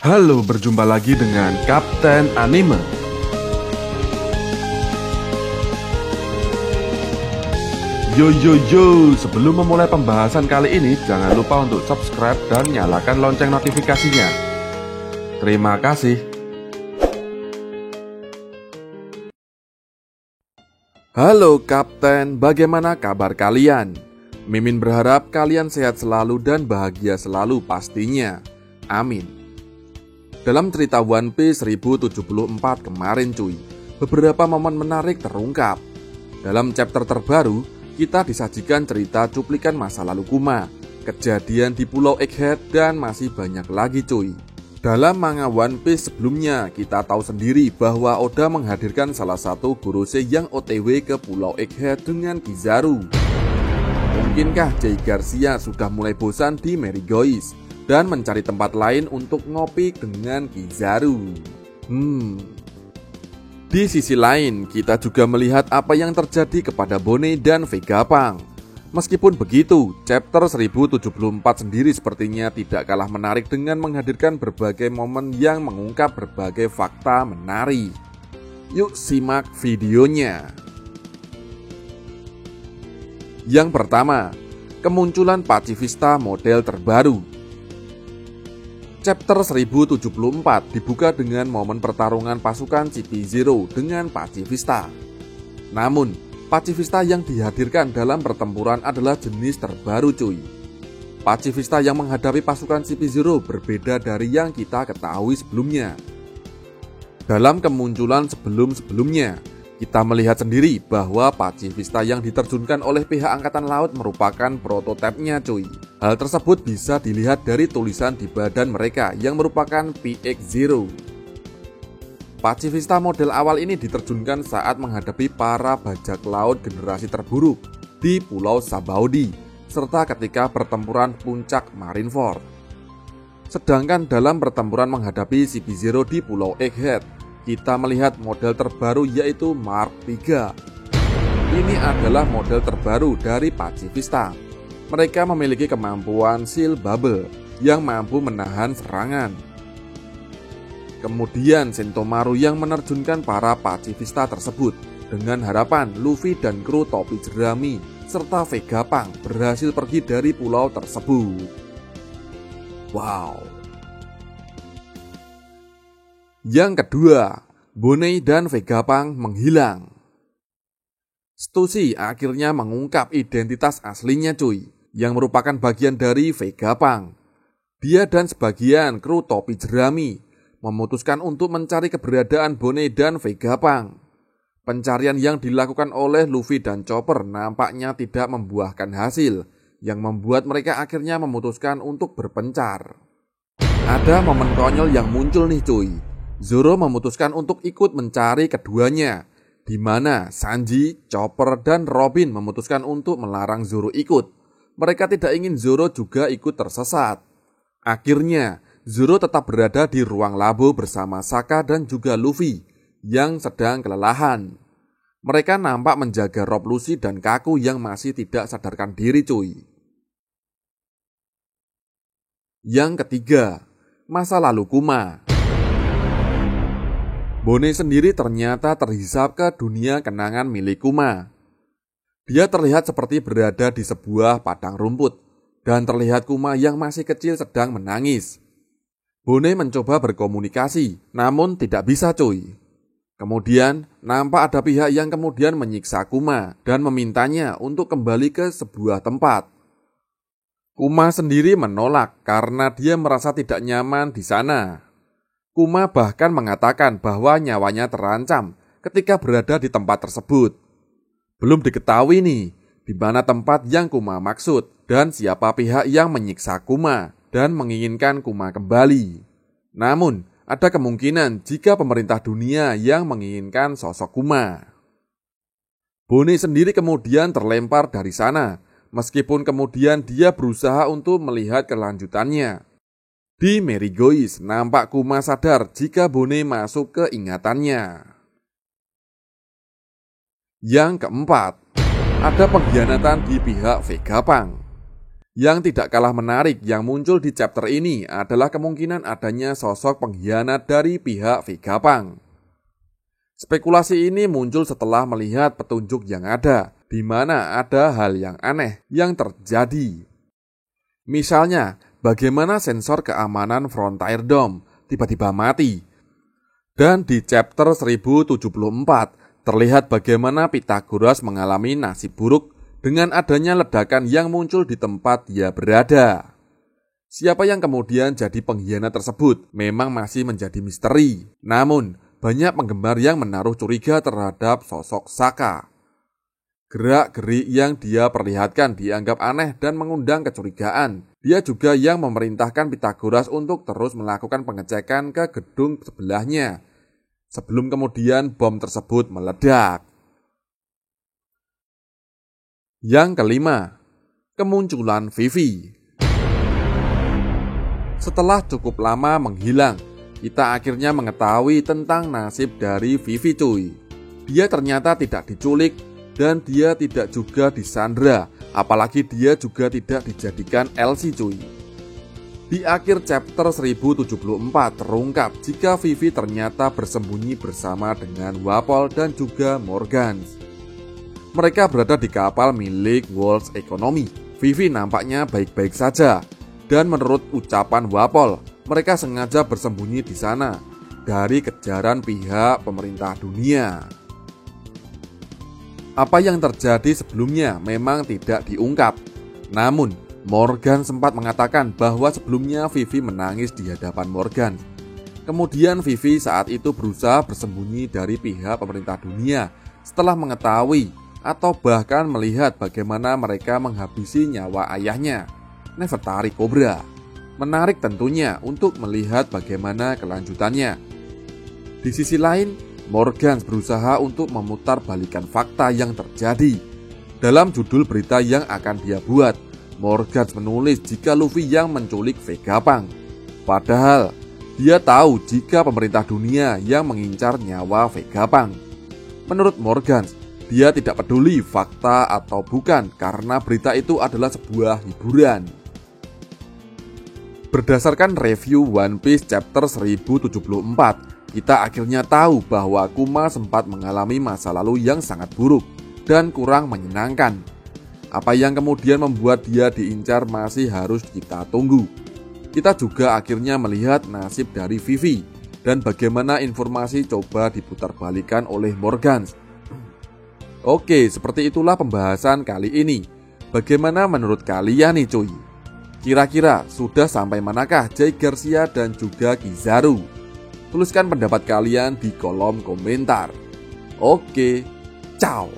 Halo, berjumpa lagi dengan Kapten Anime. Yo, sebelum memulai pembahasan kali ini, jangan lupa untuk subscribe dan nyalakan lonceng notifikasinya. Terima kasih. Halo Kapten, bagaimana kabar kalian? Mimin berharap kalian sehat selalu dan bahagia selalu pastinya. Amin. Dalam cerita One Piece 1074 kemarin cuy, beberapa momen menarik terungkap. Dalam chapter terbaru, kita disajikan cerita cuplikan masa lalu Kuma, kejadian di Pulau Egghead, dan masih banyak lagi cuy. Dalam manga One Piece sebelumnya, kita tahu sendiri bahwa Oda menghadirkan salah satu Gorosei yang OTW ke Pulau Egghead dengan Kizaru. Mungkinkah Jay Garcia sudah mulai bosan di Marygoys dan mencari tempat lain untuk ngopi dengan Kizaru? Di sisi lain, kita juga melihat apa yang terjadi kepada Bone dan Vegapunk. Meskipun begitu, chapter 1074 sendiri sepertinya tidak kalah menarik dengan menghadirkan berbagai momen yang mengungkap berbagai fakta menarik. Yuk simak videonya. Yang pertama, kemunculan Pacifista model terbaru. Chapter 1074 dibuka dengan momen pertarungan pasukan CP0 dengan Pacifista. Namun, Pacifista yang dihadirkan dalam pertempuran adalah jenis terbaru cuy. Pacifista yang menghadapi pasukan CP0 berbeda dari yang kita ketahui sebelumnya. Dalam kemunculan sebelum-sebelumnya, kita melihat sendiri bahwa Pacifista yang diterjunkan oleh pihak Angkatan Laut merupakan prototipenya cuy. Hal tersebut bisa dilihat dari tulisan di badan mereka yang merupakan PX0. Pacifista model awal ini diterjunkan saat menghadapi para bajak laut generasi terburuk di Pulau Sabaudi, serta ketika pertempuran puncak Marineford. Sedangkan dalam pertempuran menghadapi CP0 di Pulau Egghead, kita melihat model terbaru yaitu Mark III. Ini adalah model terbaru dari Pacifista. Mereka memiliki kemampuan Seal Bubble yang mampu menahan serangan. Kemudian Sentomaru yang menerjunkan para Pacifista tersebut dengan harapan Luffy dan kru topi jerami serta Vegapunk berhasil pergi dari pulau tersebut. Wow. Yang kedua, Bone dan Vegapunk menghilang. Stussy akhirnya mengungkap identitas aslinya cuy, yang merupakan bagian dari Vegapunk. Dia dan sebagian kru topi jerami memutuskan untuk mencari keberadaan Bone dan Vegapunk. Pencarian yang dilakukan oleh Luffy dan Chopper nampaknya tidak membuahkan hasil, yang membuat mereka akhirnya memutuskan untuk berpencar. Ada momen konyol yang muncul nih cuy. Zoro memutuskan untuk ikut mencari keduanya, di mana Sanji, Chopper, dan Robin memutuskan untuk melarang Zoro ikut. Mereka tidak ingin Zoro juga ikut tersesat. Akhirnya, Zoro tetap berada di ruang labo bersama Sokka dan juga Luffy yang sedang kelelahan. Mereka nampak menjaga Rob Lucci dan Kaku yang masih tidak sadarkan diri cuy. Yang ketiga, masa lalu Kuma. Bone sendiri ternyata terhisap ke dunia kenangan milik Kuma. Dia terlihat seperti berada di sebuah padang rumput, dan terlihat Kuma yang masih kecil sedang menangis. Bone mencoba berkomunikasi, namun tidak bisa cuy. Kemudian nampak ada pihak yang kemudian menyiksa Kuma dan memintanya untuk kembali ke sebuah tempat. Kuma sendiri menolak karena dia merasa tidak nyaman di sana. Kuma bahkan mengatakan bahwa nyawanya terancam ketika berada di tempat tersebut. Belum diketahui nih, di mana tempat yang Kuma maksud dan siapa pihak yang menyiksa Kuma dan menginginkan Kuma kembali. Namun, ada kemungkinan jika pemerintah dunia yang menginginkan sosok Kuma. Bone sendiri kemudian terlempar dari sana, meskipun kemudian dia berusaha untuk melihat kelanjutannya. Di Marygoys, nampak Kuma sadar jika Bone masuk ke ingatannya. Yang keempat, ada pengkhianatan di pihak Vegapunk. Yang tidak kalah menarik yang muncul di chapter ini adalah kemungkinan adanya sosok pengkhianat dari pihak Vegapunk. Spekulasi ini muncul setelah melihat petunjuk yang ada, di mana ada hal yang aneh yang terjadi. Misalnya, bagaimana sensor keamanan Frontier Dome tiba-tiba mati. Dan di chapter 1074, terlihat bagaimana Pythagoras mengalami nasib buruk dengan adanya ledakan yang muncul di tempat dia berada. Siapa yang kemudian jadi pengkhianat tersebut memang masih menjadi misteri. Namun, banyak penggemar yang menaruh curiga terhadap sosok Sokka. Gerak-gerik yang dia perlihatkan dianggap aneh dan mengundang kecurigaan. Dia juga yang memerintahkan Pythagoras untuk terus melakukan pengecekan ke gedung sebelahnya, sebelum kemudian bom tersebut meledak. Yang kelima, kemunculan Vivi. Setelah cukup lama menghilang, kita akhirnya mengetahui tentang nasib dari Vivi cuy. Dia ternyata tidak diculik dan dia tidak juga disandra, apalagi dia juga tidak dijadikan LC cuy. Di akhir chapter 1074 terungkap jika Vivi ternyata bersembunyi bersama dengan Wapol dan juga Morgans. Mereka berada di kapal milik World's Economy. Vivi nampaknya baik-baik saja, dan menurut ucapan Wapol, mereka sengaja bersembunyi di sana dari kejaran pihak pemerintah dunia. Apa yang terjadi sebelumnya memang tidak diungkap. Namun, Morgan sempat mengatakan bahwa sebelumnya Vivi menangis di hadapan Morgan. Kemudian Vivi saat itu berusaha bersembunyi dari pihak pemerintah dunia setelah mengetahui atau bahkan melihat bagaimana mereka menghabisi nyawa ayahnya, Nefertari Cobra. Menarik tentunya untuk melihat bagaimana kelanjutannya. Di sisi lain, Morgans berusaha untuk memutar balikan fakta yang terjadi. Dalam judul berita yang akan dia buat, Morgans menulis jika Luffy yang menculik Vegapunk. Padahal, dia tahu jika pemerintah dunia yang mengincar nyawa Vegapunk. Menurut Morgans, dia tidak peduli fakta atau bukan karena berita itu adalah sebuah hiburan. Berdasarkan review One Piece chapter 1074, kita akhirnya tahu bahwa Kuma sempat mengalami masa lalu yang sangat buruk dan kurang menyenangkan. Apa yang kemudian membuat dia diincar masih harus kita tunggu. Kita juga akhirnya melihat nasib dari Vivi dan bagaimana informasi coba diputarbalikkan oleh Morgans. Oke, seperti itulah pembahasan kali ini. Bagaimana menurut kalian nih cuy? Kira-kira sudah sampai manakah Jay Garcia dan juga Kizaru? Tuliskan pendapat kalian di kolom komentar. Oke, ciao.